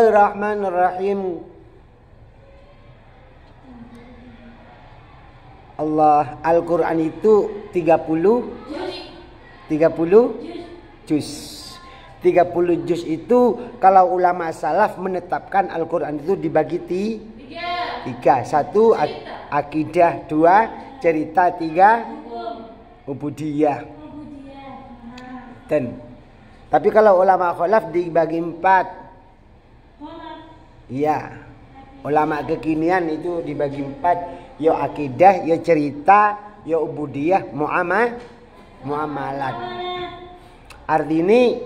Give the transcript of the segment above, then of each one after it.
Bismillahirrahmanirrahim. Al-Quran itu 30 juz. 30 juz itu kalau ulama salaf menetapkan Al-Quran itu dibagi tiga. Satu akidah, dua cerita, tiga ubudiyah. Tapi kalau ulama khalaf dibagi 4. Iya, ulama kekinian itu dibagi 4. Ya akidah, ya cerita, ya ubudiyah, muamalat. Artinya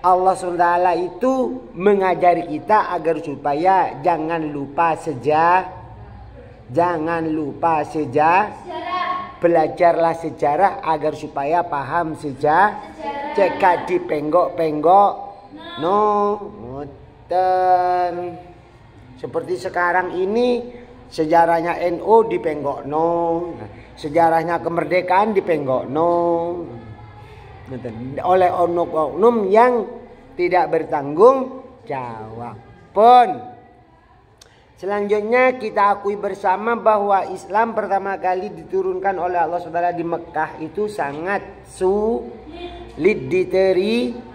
Allah SWT itu mengajari kita agar supaya jangan lupa sejarah. Belajarlah sejarah agar supaya paham sejarah. Cekak dipenggok-penggok. Dan seperti sekarang ini sejarahnya NU dipenggok sejarahnya kemerdekaan dipenggok oleh oknum yang tidak bertanggung jawab. Selanjutnya kita akui bersama bahwa Islam pertama kali diturunkan oleh Allah SWT di Mekah itu sangat sulit diterima.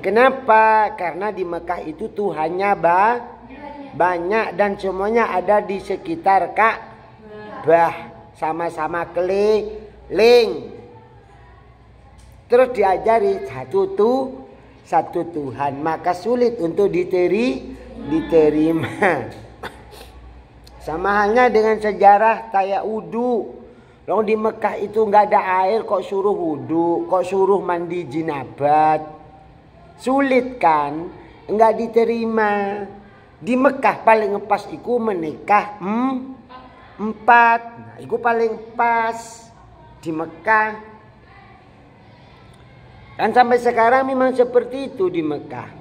Kenapa? Karena di Mekah itu Tuhannya banyak dan semuanya ada di sekitar Ka'bah, sama-sama keliling. Terus diajari satu Tuhan, maka sulit untuk diterima. Sama halnya dengan sejarah kayak wudu. Loh di Mekah itu nggak ada air kok suruh wudu, kok suruh mandi jinabat. Sulit kan? Nggak diterima. Di Mekah paling pas iku menikah 4. Nah, iku paling pas di Mekah. Dan sampai sekarang memang seperti itu di Mekah.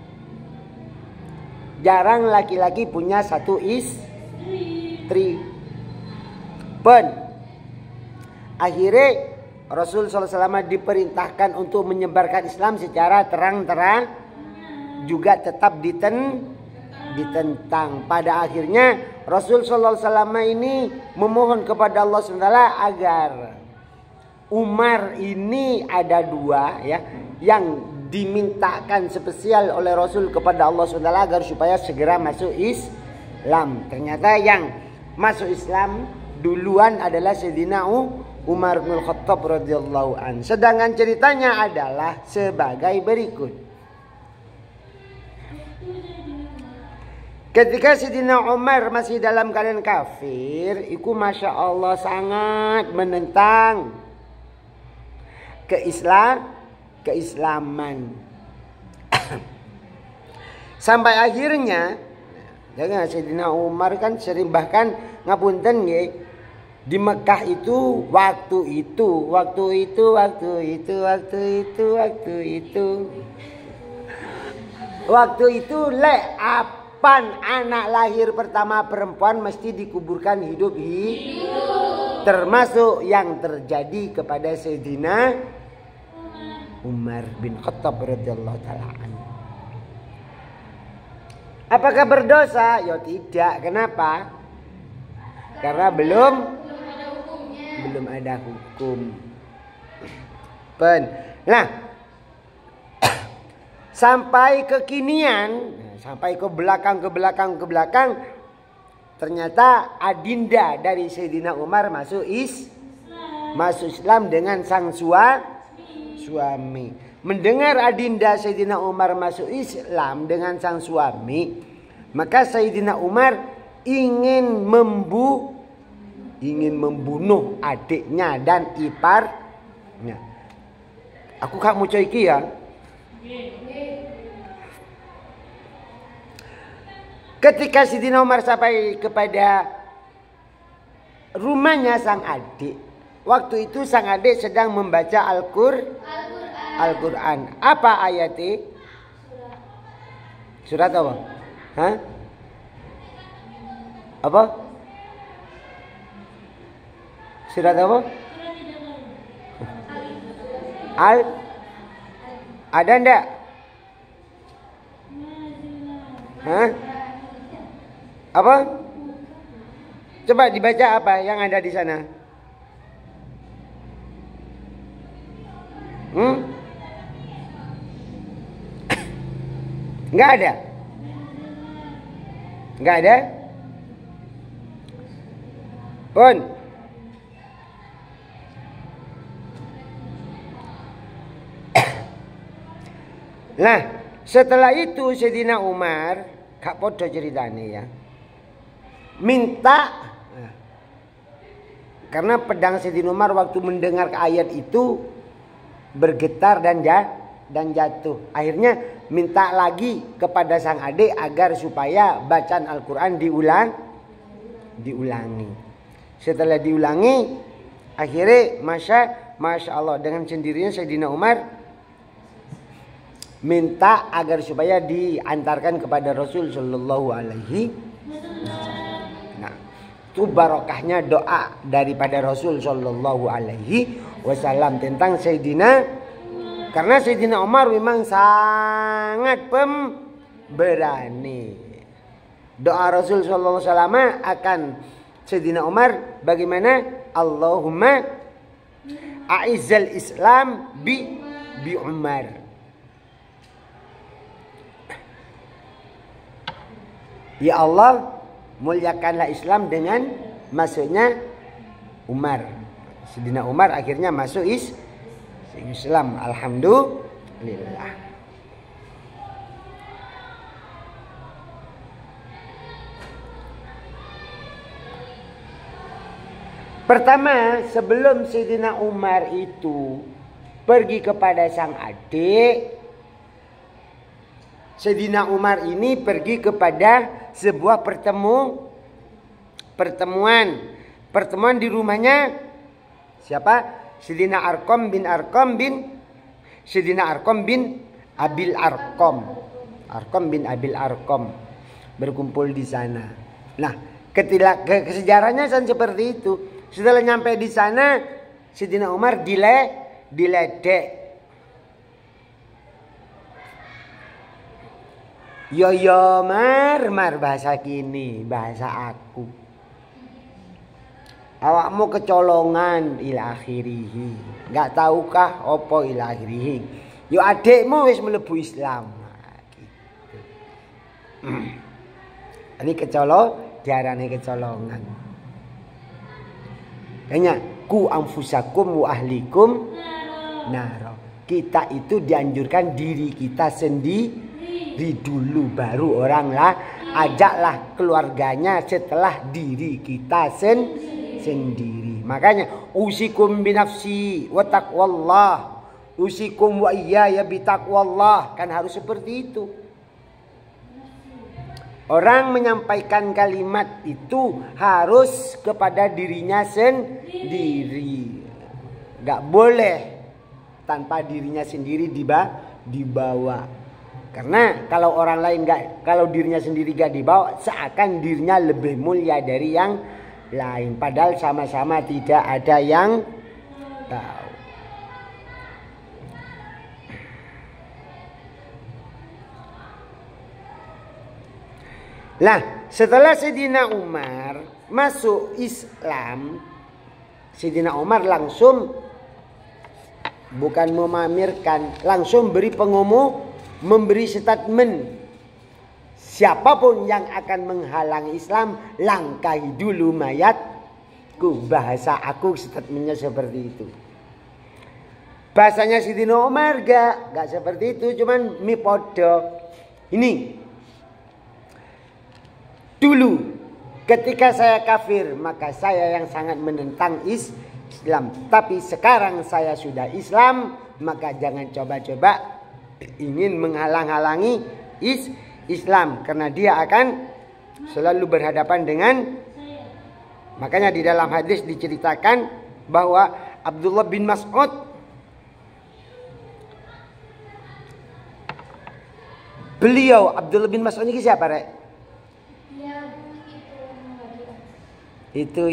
Jarang laki-laki punya satu istri. Akhirnya Rasul SAW diperintahkan untuk menyebarkan Islam secara terang-terang, juga tetap ditentang. Pada akhirnya Rasul SAW ini memohon kepada Allah SWT agar Umar ini ada 2 ya, yang dimintakan spesial oleh Rasul kepada Allah SWT agar supaya segera masuk Islam. Ternyata yang masuk Islam duluan adalah Sayyidina Umar bin Khattab radhiyallahu an. Sedangkan ceritanya adalah sebagai berikut. Ketika Sayyidina Umar masih dalam keadaan kafir, itu Masya Allah sangat menentang keislaman. Sampai akhirnya dengan Sayyidina Umar kan sering bahkan ngapunten nggih, di Mekah itu waktu itu lek apan anak lahir pertama perempuan mesti dikuburkan hidup. Termasuk yang terjadi kepada Sayyidina Umar bin Khattab radhiyallahu taala anhu. Apakah berdosa? Ya tidak. Kenapa? Karena belum ada hukum. Nah, sampai kekinian, sampai ke belakang, ternyata adinda dari Sayyidina Umar masuk Islam dengan sang suami. Mendengar adinda Sayyidina Umar masuk Islam dengan sang suami, maka Sayyidina Umar ingin membunuh adiknya dan iparnya. Aku kamu coiki ya. Ketika Sayyidina Umar sampai kepada rumahnya sang adik, waktu itu sang adik sedang membaca Al-Quran. Apa ayatnya? Surat apa? Hah? Apa? Surat apa? Ada enggak? Hah? Apa? Coba dibaca apa yang ada di sana? Nggak ada. Nggak ada. Pun. Nah, setelah itu Sayyidina Umar, gak podo ceritanya ya, minta, karena pedang Sayyidina Umar waktu mendengar ayat itu bergetar dan jatuh. Akhirnya minta lagi kepada sang adik agar supaya bacaan Al-Quran diulangi. Setelah diulangi, akhirnya Masya Allah, dengan sendirinya Sayyidina Umar minta agar supaya diantarkan kepada Rasul Shallallahu Alaihi. Nah, itu barokahnya doa daripada Rasul Shallallahu Alaihi Wasallam tentang Sayyidina, karena Sayyidina Umar memang sangat pemberani. Doa Rasul Shallallahu Alaihi Wasallam akan Sayyidina Umar bagaimana? Allahumma a'izzal Islam bi Umar. Ya Allah, muliakanlah Islam dengan masuknya Umar. Sayyidina Umar akhirnya masuk Islam. Alhamdulillah. Pertama, sebelum Sayyidina Umar itu pergi kepada sang adik, Sayyidina Umar ini pergi kepada sebuah pertemuan di rumahnya siapa? Sayyidina Arqam bin Abil Arqam berkumpul di sana. Nah, kesejarahnya kan seperti itu. Setelah nyampe di sana, Sayyidina Umar diledek. Yo mar bahasa kini, bahasa aku. Awakmu kecolongan ila akhirihi. Enggak tahukah opo ila akhirihi? Yo adekmu wis mlebu Islam. Nah, gitu. Ini diarani kecolongan. Kayaknya ku anfusakum wa ahlikum naro. Kita itu dianjurkan diri kita sendiri dulu, baru orang lah, ajaklah keluarganya setelah diri kita sendiri. Makanya usikum binafsi wa taqwallah, usikum wa iyaya bitaqwallah, kan harus seperti itu. Orang menyampaikan kalimat itu harus kepada dirinya sendiri. Gak boleh tanpa dirinya sendiri dibawa. Karena kalau orang lain kalau dirinya sendiri gak dibawa, seakan dirinya lebih mulia dari yang lain. Padahal sama-sama tidak ada yang tahu. Nah, setelah Sayyidina Umar masuk Islam, Sayyidina Umar langsung bukan memamerkan, langsung memberi statement. Siapapun yang akan menghalangi Islam, langkahi dulu mayatku. Bahasa aku statementnya seperti itu. Bahasanya Sayyidina Umar gak seperti itu, cuman mipodo. Ini dulu ketika saya kafir, maka saya yang sangat menentang Islam. Tapi sekarang saya sudah Islam, maka jangan coba-coba ingin menghalang-halangi Islam, karena dia akan selalu berhadapan dengan. Makanya di dalam hadis diceritakan bahwa Abdullah bin Mas'ud Abdullah bin Mas'ud ini siapa, Rek? Itu.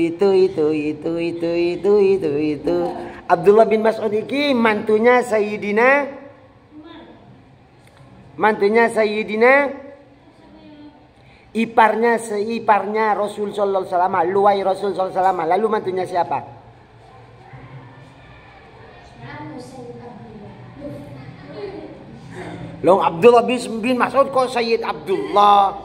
Abdullah bin Mas'ud ini mantunya Sayyidina Iparnya seiparnya Rasul sallallahu alaihi wasallam, luwai Rasul sallallahu alaihi wasallam. Lalu mantunya siapa? Long Abdullah bin Mas'ud kok Sayyid Abdullah.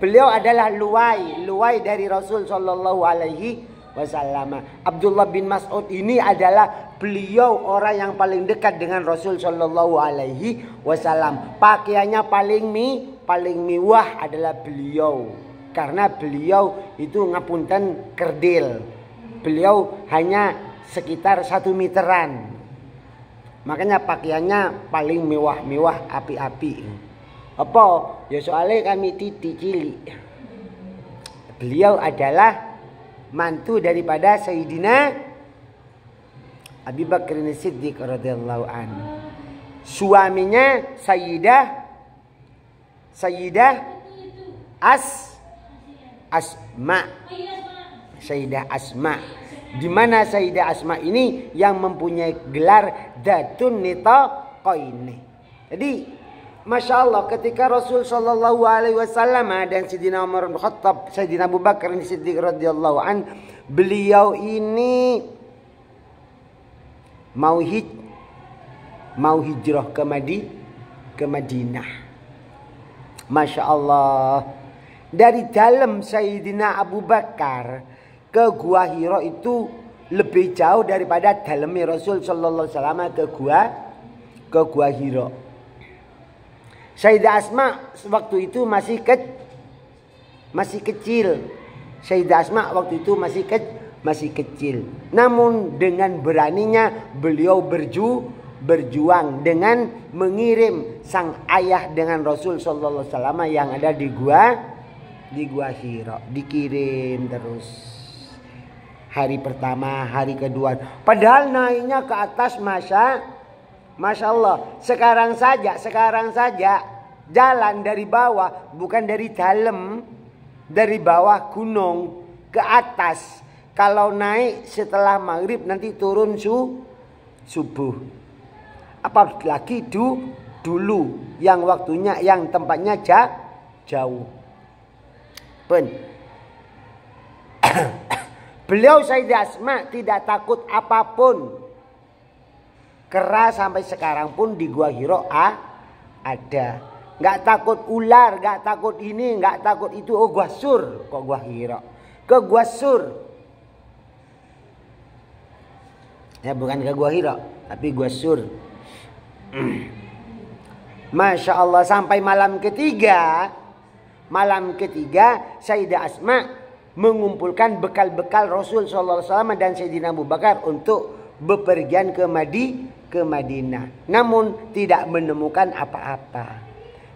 Beliau adalah luwai dari Rasul sallallahu alaihi wasallam. Abdullah bin Mas'ud ini adalah beliau orang yang paling dekat dengan Rasul sallallahu alaihi wasallam. Pakaiannya paling mewah adalah beliau. Karena beliau itu ngapunten kerdil. Beliau hanya sekitar 1 meteran. Makanya pakaiannya paling mewah-mewah, api-api. Apa? Ya soalnya kami titik cilik. Beliau adalah mantu daripada Sayyidina Abu Bakar Siddiq radhiyallahu anhu. Suaminya Sayyidah Asma. Sayyidah Asma. Di mana Sayyidah Asma ini yang mempunyai gelar Datun Nitaqaini. Jadi Masya Allah, ketika Rasul sallallahu alaihi wasallam dan Sayyidina Umar bin Khattab, Sayyidina Abu Bakar Siddiq radhiyallahu an, beliau ini mau hijrah ke Madinah. Masya Allah, dari dalam Sayyidina Abu Bakar ke Gua Hira itu lebih jauh daripada dalamnya Rasul sallallahu alaihi wasallam ke Gua Hira. Sayyidah Asma waktu itu masih kecil. Sayyidah Asma waktu itu masih kecil. Namun dengan beraninya beliau berjuang dengan mengirim sang ayah dengan Rasul sallallahu alaihi wasallam yang ada di Gua Hira. Dikirim terus. Hari pertama, hari kedua. Padahal naiknya ke atas Masya Allah. Sekarang saja jalan dari bawah, bukan dari dalam, dari bawah gunung ke atas. Kalau naik setelah maghrib nanti turun subuh. Apalagi dulu yang waktunya, yang tempatnya jauh. Beliau Sayyidah Asma tidak takut apapun. Kera sampai sekarang pun di Gua Hira ada. Nggak takut ular, nggak takut ini, nggak takut itu. Oh Gua Sur kok Gua Hira. Ke Gua Sur. Ya bukan ke Gua Hira, tapi Gua Sur. Masya Allah, sampai malam ketiga Sayyidah Asma mengumpulkan bekal-bekal Rasul sallallahu alaihi wasallam dan Sayyidina Abu Bakar untuk bepergian ke Madinah. Namun tidak menemukan apa-apa.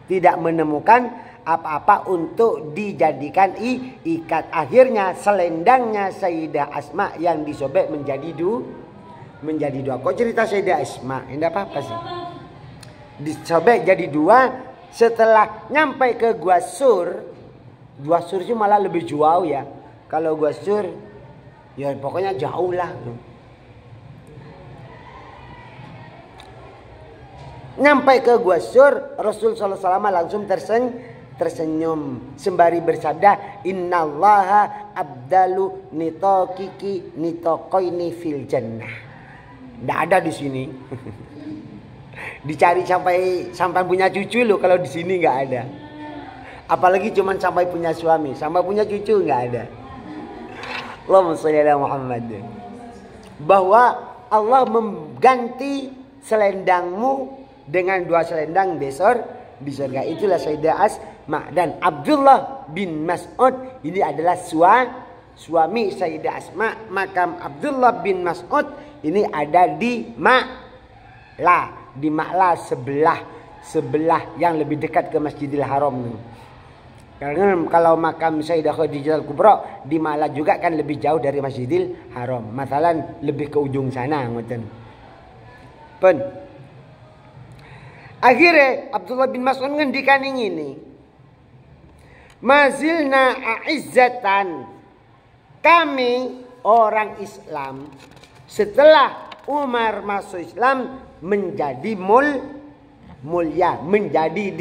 Tidak menemukan apa-apa untuk dijadikan ikat. Akhirnya selendangnya Sayyidah Asma yang disobek menjadi dua. Kok cerita Sayyidah Asma? Tidak apa-apa sih. Disobek jadi dua. Setelah nyampe ke Gua Sur itu malah lebih jauh ya. Kalau Gua Sur ya pokoknya jauh lah. Nyampe ke Gua Sur, Rasul sallallahu alaihi wasallam langsung tersenyum sembari bersabda, innallaha abdalu nitaqiki nitaqaini fil jannah. Nggak ada di sini. Dicari sampai punya cucu loh, kalau di sini nggak ada. Apalagi cuman sampai punya suami, sampai punya cucu nggak ada. Allahumma sholli ala Muhammad. Bahwa Allah mengganti selendangmu dengan 2 selendang di surga. Itulah Sayyidah Asma. Dan Abdullah bin Mas'ud ini adalah suami Sayyidah Asma. Makam Abdullah bin Mas'ud ini ada di Ma'la sebelah yang lebih dekat ke Masjidil Haram. Karena kalau makam Sayyidah Khadijah Al-Kubra di Ma'la juga kan lebih jauh dari Masjidil Haram. Masalah lebih ke ujung sana ngoten. Akhirnya Abdullah bin Mas'ud ngendikan ini. Mazilna a'izzatan. Kami orang Islam setelah Umar masuk Islam menjadi mulia, menjadi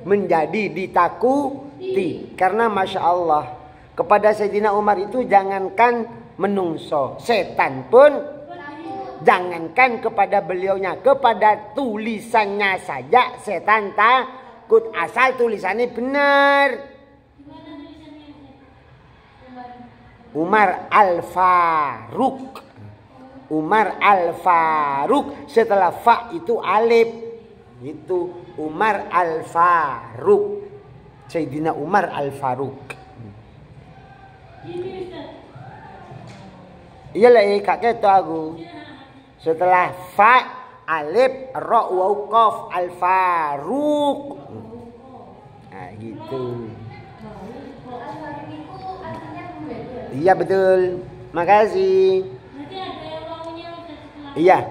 menjadi ditakuti. Karena Masya Allah, kepada Sayyidina Umar itu jangankan menungso, setan pun jangankan kepada beliaunya, kepada tulisannya saja setan takut, asal tulisannya benar. Umar Al-Faruq. Umar Al-Faruq, setelah fa itu alif. Itu Umar Al-Faruq. Sayyidina Umar Al-Faruq. Iyalah kakek itu aku. Setelah fa alif ra waw qaf Al-Faruq. Nah gitu. Iya betul. Makasih. Iya.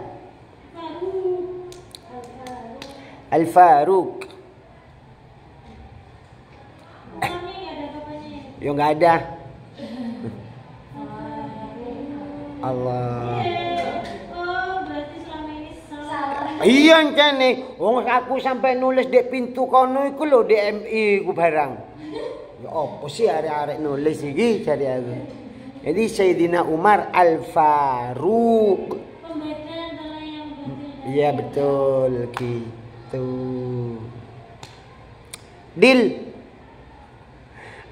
Al-Faruq. Ya nggak ada. Allah. Oh, berarti selama ini salah. Iya nih. Wong aku sampai nulis di pintu kono iku lho DMI ku barang. Ya apa sih arek-arek nulis iki cari aku. Jadi Sayyidina Umar Al-Faruq. Pembacaan adalah yang betul. Iya betul gitu. Dil.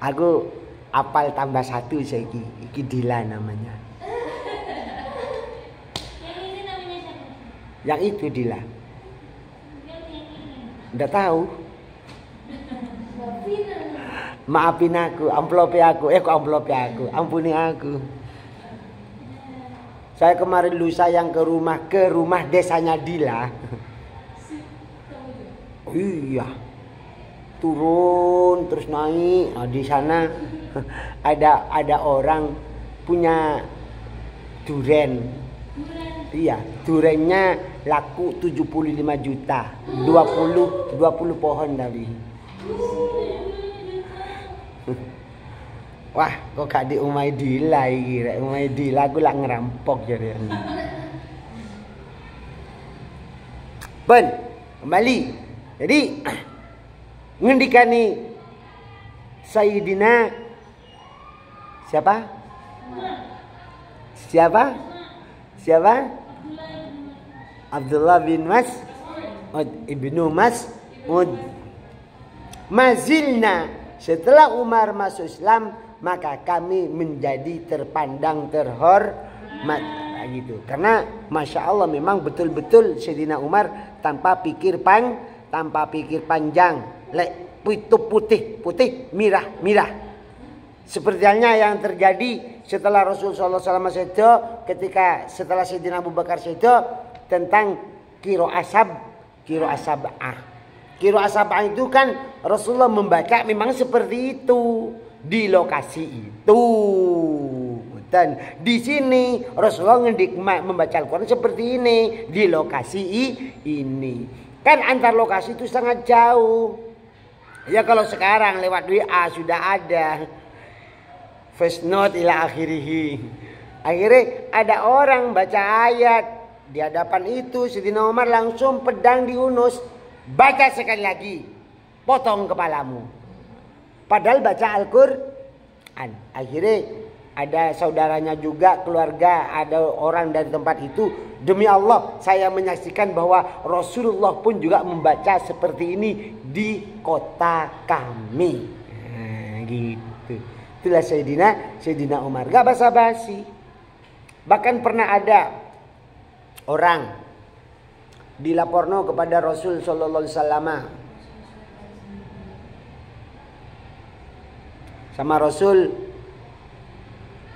Aku apal tambah satu saiki. Iki Dila namanya. Yang ini namanya siapa? Yang itu Dila. Yang ini. Nggak tahu. Maafin aku, amplope aku. Kok amplope aku? Ampuni aku. Saya kemarin lusa yang ke rumah desanya Dila. Iya. Turun terus naik. Nah, di sana ada orang punya duren. Iya, durennya laku 75 juta. 20 pohon tadi. Wah, kok gak di umai Dila iki, rek umai Dila aku lak ngerampok jare. Ben, kembali. Jadi ngendikani Sayyidina siapa? Siapa? Siapa? Abdullah bin Mas'ud ibnu Mas'ud. Mazilna, setelah Umar masuk Islam, maka kami menjadi terpandang terhormat gitu. Karena Masya Allah memang betul-betul Sayyidina Umar tanpa pikir panjang, itu putih mirah. Seperti halnya yang terjadi setelah Rasulullah SAW itu, ketika setelah Sayyidina Abu Bakar itu tentang Qiro Asab'ah. Qiro Asab'ah itu kan Rasulullah membaca memang seperti itu di lokasi itu. Dan di sini Rasulullah membaca Al-Quran seperti ini di lokasi ini. Kan antar lokasi itu sangat jauh. Ya kalau sekarang lewat WA sudah ada voice note ila akhirih. Akhirnya ada orang baca ayat di hadapan itu, Sayyidina Umar langsung pedang diunus, baca sekali lagi, potong kepalamu. Padahal baca Al-Quran. Akhirnya ada saudaranya juga, keluarga, ada orang dari tempat itu. Demi Allah, saya menyaksikan bahwa Rasulullah pun juga membaca seperti ini di kota kami. Nah, gitu. Itulah Sayyidina Umar. Gak basa-basi. Bahkan pernah ada orang dilaporno kepada Rasul sallallahu alaihi wasallam. Sama Rasul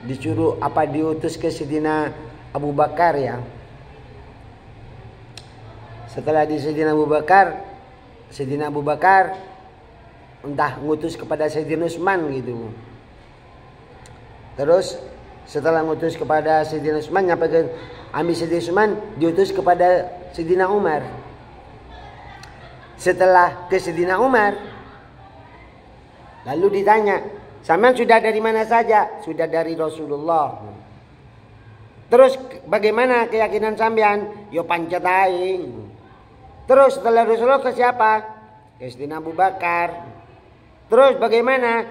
disuruh diutus ke Sayyidina Abu Bakar ya. Setelah di Sayyidina Abu Bakar entah ngutus kepada Sayyidina Utsman gitu. Terus setelah ngutus kepada Sayyidina Utsman, nyampe ke Sayyidina Utsman diutus kepada Sayyidina Umar. Setelah ke Sayyidina Umar, lalu ditanya, "Sampean sudah dari mana saja?" "Sudah dari Rasulullah." "Terus bagaimana keyakinan sampean?" "Yo pancet aing." "Terus setelah Rasulullah ke siapa?" ke Sayyidina Abu Bakar. Terus bagaimana?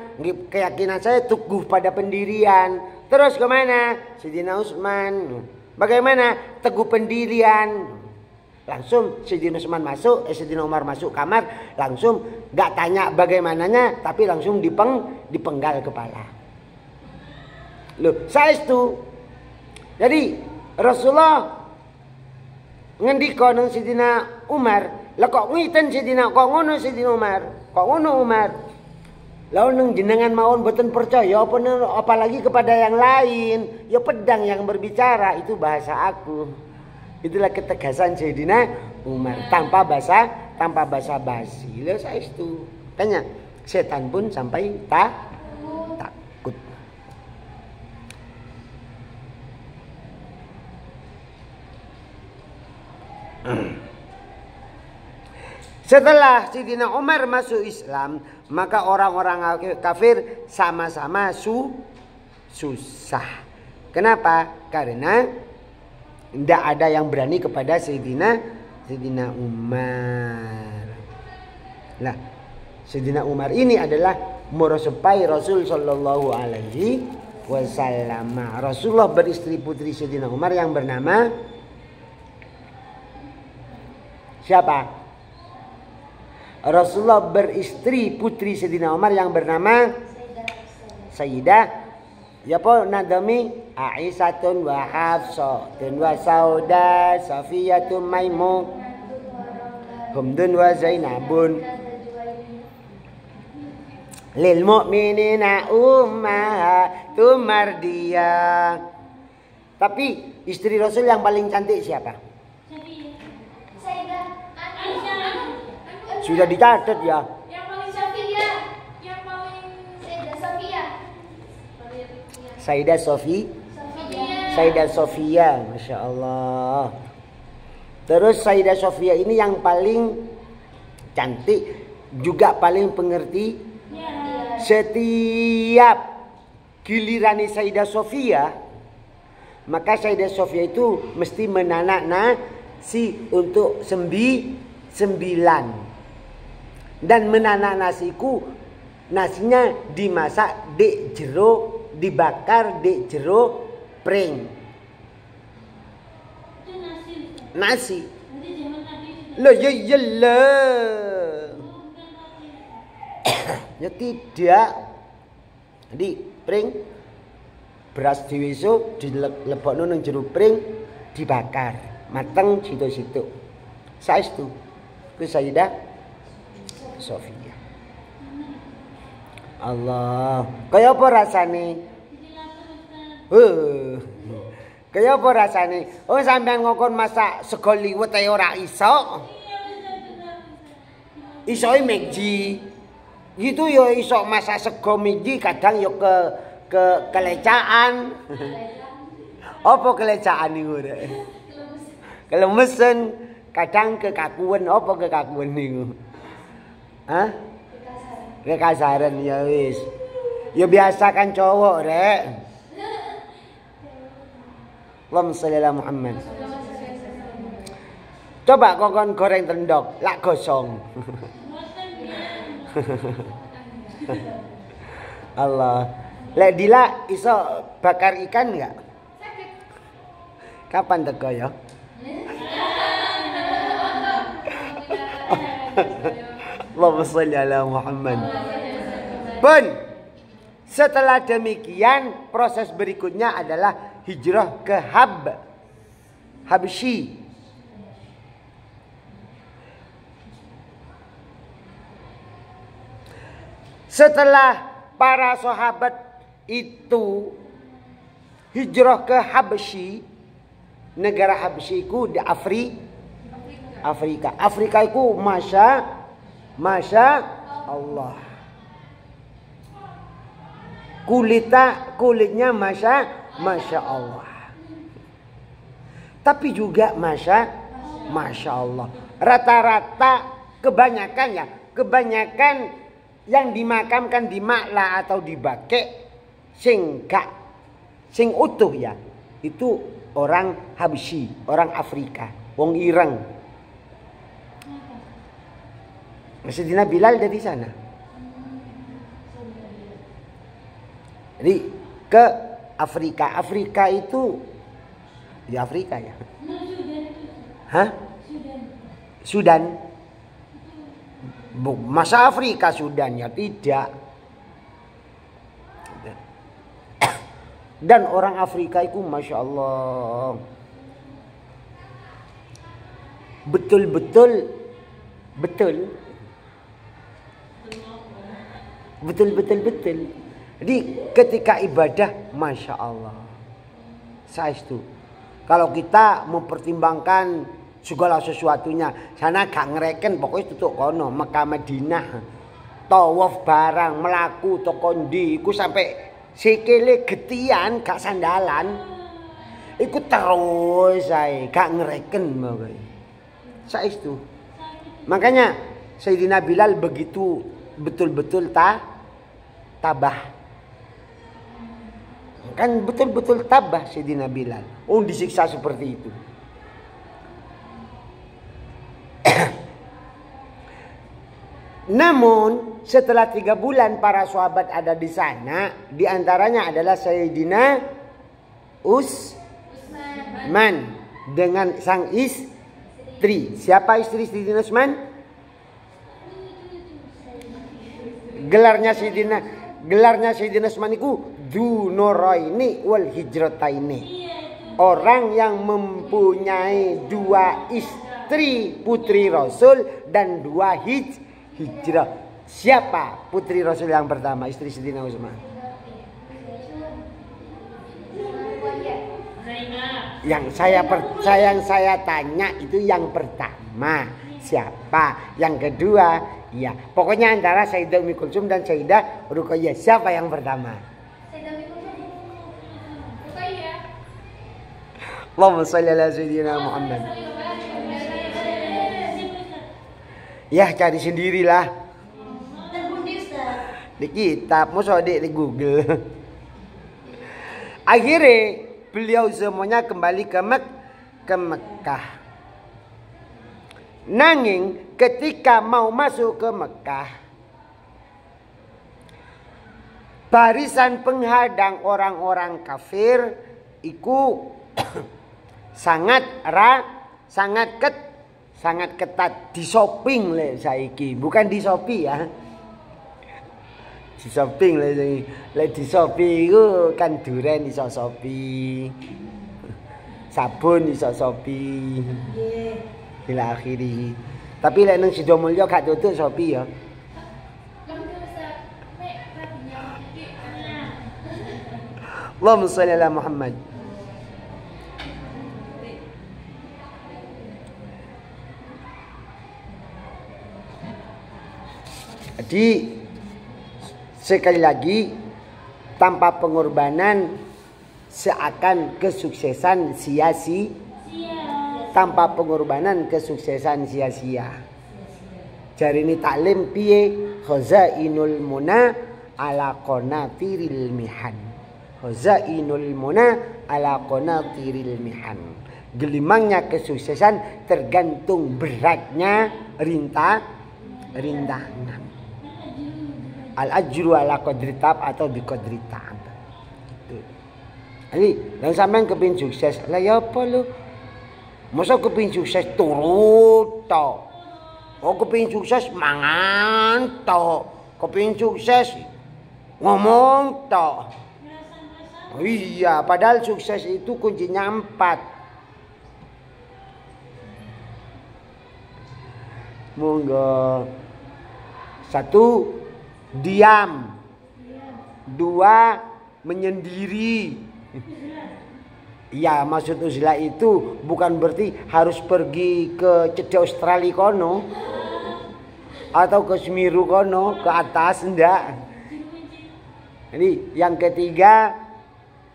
Keyakinan saya teguh pada pendirian. Terus kemana? Sayyidina Utsman. Bagaimana? Teguh pendirian. Langsung Sayyidina Utsman masuk, Sayyidina Umar masuk kamar, langsung gak tanya bagaimananya, tapi langsung dipenggal kepala. Loh, saestu. Jadi Rasulullah ngendika nang Sayyidina Umar, lah kok ngiten Sayyidina, kok ngono Sayyidina Umar, kok ngono Umar. Lalu nang jenengan mawon boten percaya apalagi kepada yang lain, ya pedang yang berbicara, itu bahasa aku. Itulah ketegasan Sayyidina Umar tanpa basa basi. Lah saestu. Tanya, setan pun sampai takut. Setelah Sayyidina Umar masuk Islam, maka orang-orang kafir sama-sama susah. Kenapa? Karena tidak ada yang berani kepada Sayyidina Umar. Nah, Sayyidina Umar ini adalah meresupai Rasul Shallallahu Alaihi Wasallam. Rasulullah beristri putri Sayyidina Umar yang bernama siapa? Rasulullah beristri putri Sayyidina Umar yang bernama Sayyidah. Ya po nadami Aisyatun wa Hafsatun wa Sauda Safiyatun Maimun Humdun wa Zainabun lil mu'minina ummahatum mardiyah. Tapi istri Rasul yang paling cantik siapa? Sudah dicatat ya. Sayyidah Sofia, Masya Allah. Terus Sayyidah Sofia ini yang paling cantik, juga paling pengerti. Setiap giliran Sayyidah Sofia, maka Sayyidah Sofia itu mesti menanak nasi untuk 9. Dan menanak nasiku, nasinya dimasak di jero, dibakar di jero pring. Nasi. Loh ya iyalah. Ya tidak. Jadi pring beras diwiso dilebokno nang jero pring dibakar, mateng situ-situ. Saestu. Ku Sayyidah Sofia. Allah, kaya apa rasane? Kaya apa rasane? Oh sampean ngokon masak sego liwet ae ora iso. Isoe meji. Itu ya iso masak sego meji, kadang ya kelecaan. Apa kelecaan niku rek? Kelemesen, kadang kekakuan. Apa kekakuan niku? Hah? Kekasaran ya wis. Ya biasa kan cowok rek. Allahumma sholli ala Muhammad. Coba kokon goreng tendok, lak gosong. Allah. Lek Dila iso bakar ikan enggak? Kapan teko ya? Allahumma sholli ala Muhammad. Pun setelah demikian proses berikutnya adalah hijrah ke Habsyi. Setelah para sahabat itu hijrah ke Habsyi, negara Habsyi itu di Afrika. Afrika itu Masya Allah. Kulitnya Masya Allah. Tapi juga Masya Allah. Rata-rata kebanyakan yang dimakamkan di Makla atau di Bakek sing utuh ya. Itu orang Habsyi, orang Afrika, wong ireng. Sayyidina Bilal dari sana. Jadi ke Afrika. Afrika itu di Afrika ya. Hah? Sudan. Masa Afrika Sudan ya? Tidak. Dan orang Afrika itu Masya Allah betul. Jadi ketika ibadah Masya Allah saestu. Kalau kita mempertimbangkan segala sesuatunya, sana gak ngereken pokoknya tutuk kono Mekah Madinah tawaf barang melaku toko ndi iku sampai sikile getian gak sandalan iku terus saya gak ngereken pokoknya saestu. Makanya Sayyidina Bilal begitu betul-betul tabah. Kan betul-betul tabah Sayyidina Bilal. Oh disiksa seperti itu. Namun setelah 3 bulan para sahabat ada di sana, di antaranya adalah Sayyidina Utsman dengan sang istri. Siapa istri Sayyidina Utsman? Gelarnya Sayyidina Utsman itu Dzunuraini wal Hijrataini. Orang yang mempunyai 2 istri putri Rasul dan 2 hijrah. Siapa putri Rasul yang pertama, istri Sayyidina Utsman? Yang saya tanya itu yang pertama siapa? Yang kedua, ya pokoknya antara Sayyidah Ummi Kulsum dan Sayyidah Ruqayyah, siapa yang pertama? Allahumma shalli ala Sayyidina Muhammad. Ya cari sendirilah. Di kitab, masa di Google. Akhirnya beliau semuanya kembali ke Mekah. Nanging ketika mau masuk ke Mekah, barisan penghadang orang-orang kafir iku sangat ketat di shopping le saiki, bukan di Shopee ya. Di shopping le saiki. Le di Shopee iku kan duren iso Shopee. Sabun iso Shopee. Nggih. Ila akhiri. Tapi lek nang Sidomulyo gak tutuk Shopee ya. Allahumma shalli ala Muhammad. Jadi sekali lagi tanpa pengorbanan seakan kesuksesan sia-sia. Tanpa pengorbanan kesuksesan sia-sia. Jari ini taklim piye khazainul muna ala qanatiril mihan. Khazainul muna ala qanatiril mihan. Gelimangnya kesuksesan tergantung beratnya rintangan. Al-ajru ala qadri tab atau bi qadri tab. Itu. Jadi, dan sampean kepengin sukses, lah ya apa lu? Masa kepengin sukses turut to. Oh kepengin sukses mangan to. Kepengin sukses ngomong to. Oh, iya, padahal sukses itu kuncinya 4. Monggo. 1 diam. 2 menyendiri. Ya maksud uzlah itu bukan berarti harus pergi ke cedek Australia kono atau ke Semeru kono ke atas, enggak. Jadi yang ketiga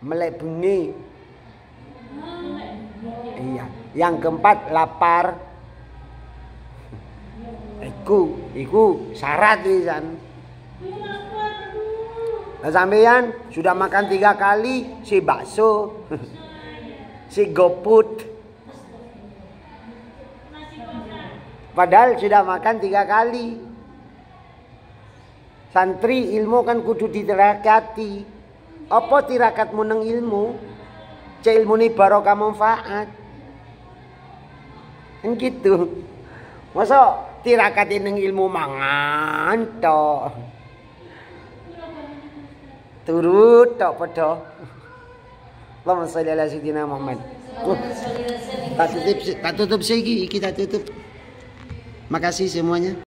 melek bengi. Iya. Yang keempat lapar. Iku syarat pisan. Nah, sampeyan sudah makan 3 kali si bakso, si GoFood. Padahal sudah makan 3 kali. Santri ilmu kan kudu ditirakati. Apa tirakatmu nang ilmu? Cek ilmu ni barokah manfaat. Kan gitu. Masa tirakat nang ilmu mangan tok. Turut tok padha. Allahumma shalli ala sayyidina Muhammad. Tak tutup segi, kita tutup. Makasih semuanya.